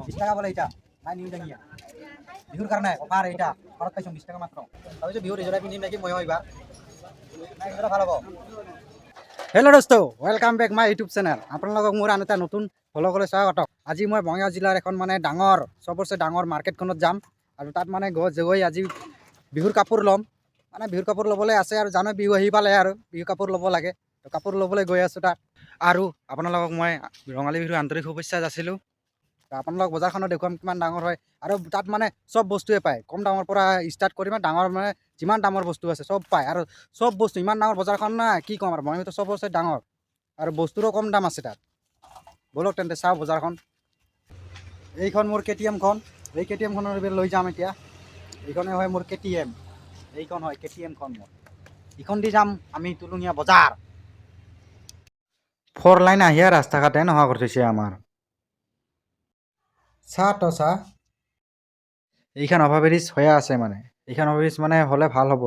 20 টাকা বলে এটা নাই নিউ ডাঙিয়া বিহুর কারণে অফার এটা ঘরত পাইছো 20 টাকা মাত্র ভাবিছো বিহুর রিজোর্টে পিন্ধিম নাকি মই হইবা নাই এটা ভালো হবো হেল্ল' দোস্ত welcome back my YouTube channel আপোনালোকক মোৰ আন এটা নতুন ফ'ল' কৰি স্বাগতম আজি মই বঙাইগাঁও জিলাৰ এখন মানে ডাঙৰ চবতছে ডাঙৰ মাৰ্কেটখনত যাম আৰু তাত মানে গৈ আজি বিহুৰ কাপোৰ ল'ম মানে বিহুৰ কাপোৰ ল'বলৈ আছে আৰু জানো বিহু আহি পালে আৰু বিহু কাপোৰ ল'ব লাগে তো কাপোৰ ল'বলৈ গৈ আছোঁ তাত আৰু আপোনালোকক মই ৰঙালী বিহুৰ আন্তৰিক শুভেচ্ছা যাচিলোঁ আপোনালোক বজাৰখনত দেখুৱাম কিমান ডাঙৰ হয় আৰু তাত মানে চব বস্তুৱে পায় কম দামৰ পৰা ষ্টাৰ্ট কৰি মানে ডাঙৰ মানে যিমান দামৰ বস্তু আছে চব পায় আৰু চব বস্তু ইমান ডাঙৰ বজাৰখন না কি ক'ম আৰু মই চবতছে ডাঙৰ আৰু বস্তুৰো কম দাম আছে তাত ব'লক তেন্তে চাওঁ বজাৰখন এইখন মোৰ KTM-খন এই KTM-খনৰ লৈ যাম এতিয়া এইখনে হয় মোৰ KTM এইখন হয় KTM-খন মোৰ এইখন দি যাম আমি তুলুঙীয়া বজাৰ 4 লাইন আহিয়া ৰাস্তা ঘাটে নোহোৱা কৰি থৈছে আমাৰ চাহ তো চাহ এইখন অভাৰব্ৰিজ হৈয়ে আছে মানে এইখন অভাৰব্ৰিজ মানে হ'লে ভাল হ'ব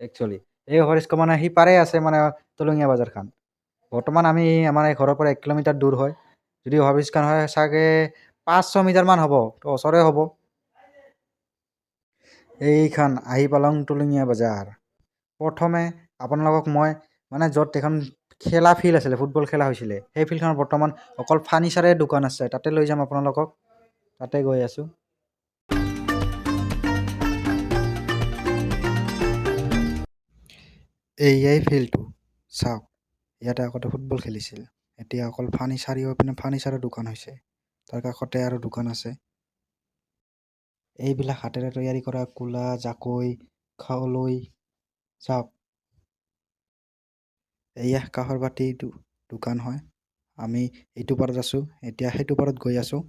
একচুৱেলি এই অভাৰব্ৰিজখন মানে সি পাৰে আছে মানে তুলুঙীয়া বজাৰখন বৰ্তমান আমি আমাৰ এই ঘৰৰ পৰা 1 কিলোমিটাৰ দূৰ হয় যদি অভাৰব্ৰিজখন হয় চাগে 500 মিটাৰমান হ'ব তো ওচৰে হ'ব এইখন আহি পালং তুলুঙীয়া বজাৰ প্ৰথমে আপোনালোকক মই মানে য'ত এখন খেলা ফিল্ড আছিলে ফুটবল খেলা হৈছিলে সেই ফিল্ডখনত বৰ্তমান অকল ফাৰ্নিচাৰে দোকান আছে তাতে লৈ যাম আপোনালোকক তাতে গৈ আছোঁ এইয়াই ফিল্ডটো চাওক ইয়াতে আগতে ফুটবল খেলিছিল এতিয়া অকল ফাৰ্নিচাৰৰ দোকান হৈছে তাৰ কাষতে আৰু দোকান আছে এইবিলাক হাতেৰে তৈয়াৰী কৰা কুলা জাকৈ খালৈ চাওক এয়া কাঁহৰ বাতি দোকান হয় আমি এইটো পাৰত আছোঁ এতিয়া সেইটো পাৰত গৈ আছোঁ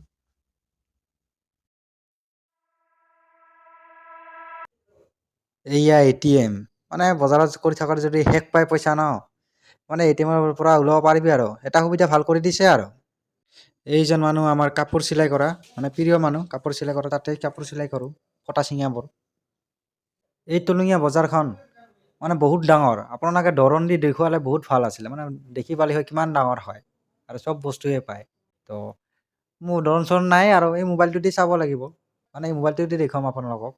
এইয়া ATM মানে বজাৰত কৰি থকাৰ যদি শেষ পাই পইচা ন মানে ATM-ৰ পৰা ওলাব পাৰিবি আৰু এটা সুবিধা ভাল কৰি দিছে আৰু এইজন মানুহ আমাৰ কাপোৰ চিলাই কৰা মানে প্ৰিয় মানুহ কাপোৰ চিলাই কৰা তাতে কাপোৰ চিলাই কৰোঁ কটা চিঙাবোৰ এই তুলুঙীয়া বজাৰখন মানে বহুত ডাঙৰ আপোনালোকে দৰন দি দেখুৱালে বহুত ভাল আছিলে মানে দেখি পালে হয় কিমান ডাঙৰ হয় আৰু চব বস্তুৱে পায় তো মোৰ দৰন চৰণ নাই আৰু এই মোবাইলটো দি চাব লাগিব মানে এই মোবাইলটো দি দেখুৱাম আপোনালোকক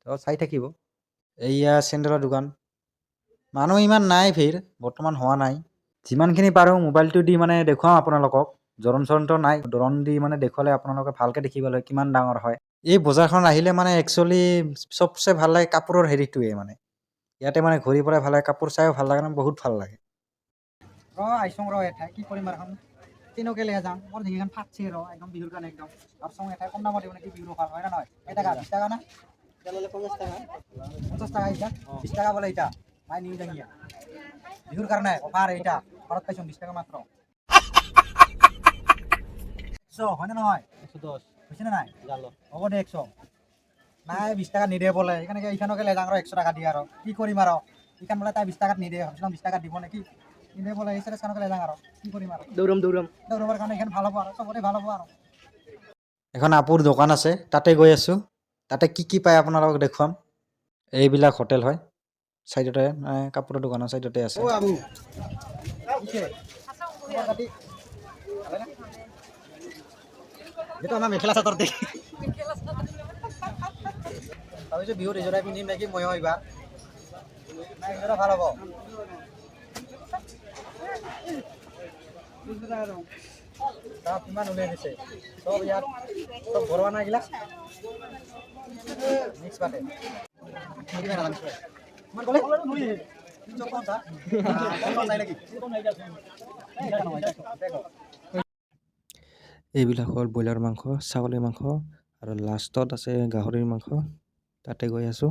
তো চাই থাকিব এইয়া চেণ্ডেলৰ দোকান মানুহ ইমান নাই ভিৰ বৰ্তমান হোৱা নাই যিমানখিনি পাৰোঁ মোবাইলটো দি মানে দেখুৱাম আপোনালোকক জৰণ চৰণটো নাই দৰণ দি মানে দেখুৱালে আপোনালোকে ভালকৈ দেখিবলৈ কিমান ডাঙৰ হয় এই বজাৰখন আহিলে মানে একচুৱেলি চবচে ভাল লাগে কাপোৰৰ হেৰিটোৱে মানে ইয়াতে মানে ঘূৰি পৰাই ভাল লাগে কাপোৰ চাইও ভাল লাগে ন বহুত ভাল লাগে আইচং এঠাই কি কৰিম আৰু এখন তেনেকৈ লৈ যাম মোৰ যিখন ফাটছে একদম বিহুৰ কাৰণে একদম আৰু চং এঠাই কম দামত দিব নেকি বিহুৰ অফাৰ হয় না নহয় 20 টাকা না 50 টাকা 50 টাকা এটা 20 টাকা বলে এটা নাই নিউ ডাঙিয়া বিহুর কারণে অফার এইটা ঘরত পাইছো 20 টাকা মাত্র হয় না নহয় 110 হয়েছে না নাই হ'ব দে 100 নাই 20 টাকা নিদিয়ে বলে এখানে এইখানকে লে যাং 100 টাকা দিয়ে আর কি করিম আর এইখান বলে তাই 20 টাকাত নিদিয়ে ভাবছিলাম 20 টাকা দিব নাকি নিদিয়ে বলে এই সাইডে খানকে লে যাং আর কি করিম আর দৌড়াবার কারণে এখানে ভালো হবো আর সবরে ভালো হবো আর এখন আপুৰ দোকান আছে তাতে গৈ আছোঁ তাতে কি পায় আপোনালোকক দেখুৱাম এইবিলাক হোটেল হয় সাইডতে কাপোৰৰ দোকানৰ সাইডতে আছে যেটা আমার মেখেলা চাদর দেখি ভাবিছো বিহু রিজোর্টে পিন্ধিম নাকি মই হইবা নাই এটা ভাল হবো সব কিমান উলিয়াই দিছে সব ইয়াত সব ভৰোৱা না এগুলা মিক্স পাতে আমাৰ গলে এইবিলাক হ'ল ব্ৰইলাৰ মাংস ছাগলীৰ মাংস আৰু লাষ্টত আছে গাহৰিৰ মাংস তাতে গৈ আছোঁ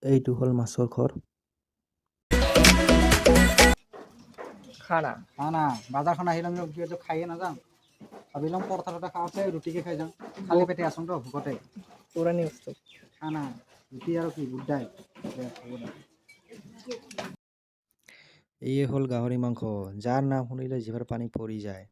এইটো হ'ল মাছৰ ঘৰ খানা বাজাৰখন আহিলে আমি কিবা খাইয়ে নাযাওঁ ভাবিলাম পৰঠা টৰঠা খাওঁতে ৰুটিকে খাই যাওঁ খালি পেটে আছোঁ তো ভোকতে পুৰণি বস্তু খানা ৰুটি আৰু কি গুড্ডাই এইয়ে হ'ল গাহৰি মাংস যাৰ নাম শুনিলে জিভাৰ পানী পৰি যায়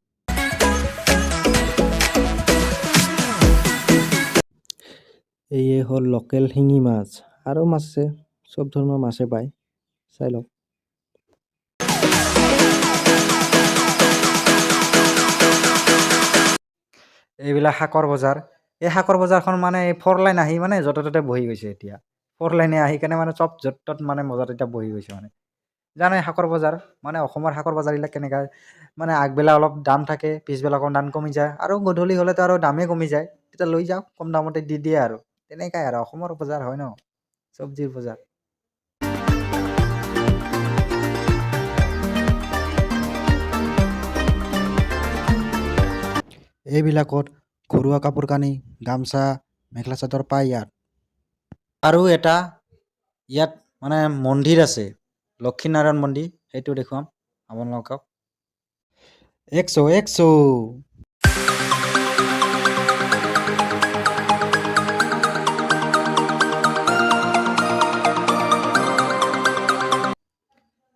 এইয়ে হ'ল লোকেল শিঙি মাছ আৰু মাছ আছে চব ধৰণৰ মাছে পায় চাই লওক এইবিলাক শাকৰ বজাৰ। এই শাকৰ বজাৰখন মানে এই 4 লাইন আহি মানে য'তে ত'তে বহি গৈছে এতিয়া। 4 লাইনে আহি কেনে মানে চব য'ত ত'ত মানে বজাৰত এতিয়া বহি গৈছে মানে। জানাই শাকৰ বজাৰ মানে অসমৰ শাকৰ বজাৰবিলাক কেনেকা মানে আগবেলা অলপ দাম থাকে, পিছবেলা অকণ দাম কমি যায় আৰু গধূলি হ'লেতো আৰু দামেই কমি যায়। তেতিয়া লৈ যাওক কম দামতে দি দিয়ে আৰু তেনেকাই আৰু অসমৰ বজাৰ হয় ন চব্জিৰ বজাৰ। এইবিলাকত ঘৰুৱা কাপোৰ কানি, গামচা, মেখেলা চাদৰ পায় ইয়াত। আৰু এটা ইয়াত মানে মন্দিৰ আছে, লক্ষীনাৰায়ণ মন্দিৰ, সেইটো দেখুৱাম আপোনালোকক। 100 100।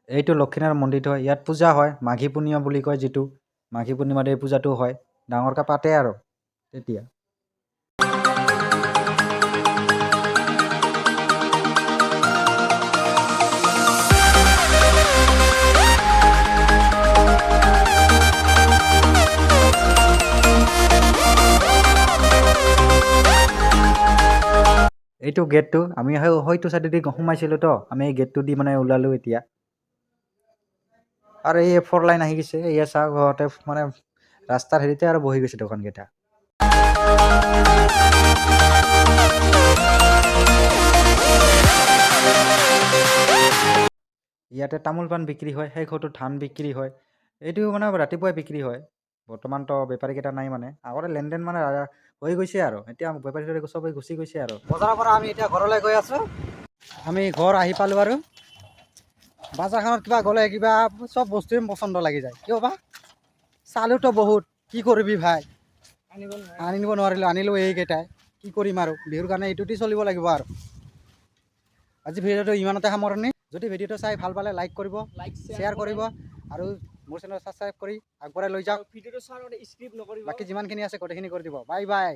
এইটো লক্ষীনাৰায়ণ মন্দিৰটো হয়, ইয়াত পূজা হয়, মাঘী পূৰ্ণিমা বুলি কয় যিটো, মাঘী পূৰ্ণিমাত এই পূজাটো হয়, ডাঙৰকৈ পাতে আৰু তেতিয়া। এইটো গেটটো আমি হয়তো চাইডেদি সোমাইছিলোঁ তো আমি এই গেটটো দি মানে ওলালোঁ এতিয়া। আৰু এই 4 লাইন আহি গৈছে, এয়া চাওক ঘৰতে মানে ৰাস্তাৰ হেৰিতে আৰু বহি গৈছে দোকানকেইটা। ইয়াতে তামোল পাণ বিক্ৰী হয়, সেই ঘৰটোত ধান বিক্ৰী হয়, এইটো মানে ৰাতিপুৱাই বিক্ৰী হয়। বৰ্তমানতো বেপাৰীকেইটা নাই মানে, আগতে লেনদেন মানে হৈ গৈছে আৰু এতিয়া বেপাৰী চবেই গুচি গৈছে আৰু। বজাৰৰ পৰা আমি এতিয়া ঘৰলৈ গৈ আছোঁ। আমি ঘৰ আহি পালোঁ আৰু বজাৰখনত কিবা গ'লে কিবা চব বস্তুৱে পচন্দ লাগি যায়, কিয় বা চালোতো বহুত, কি কৰিবি ভাই, আনিব নোৱাৰিলোঁ, আনিলোঁ এইকেইটাই, কি কৰিম আৰু বিহুৰ কাৰণে এইটোতে চলিব লাগিব আৰু। আজি ভিডিঅ'টো ইমানতে সামৰণি। যদি ভিডিঅ'টো চাই ভাল পালে লাইক কৰিব, শ্বেয়াৰ কৰিব আৰু মোৰ চেনেল ছাবস্ক্ৰাইব কৰি আগবঢ়াই লৈ যাওক। বাকী যিমানখিনি আছে গোটেইখিনি কৰি দিব। Bye bye.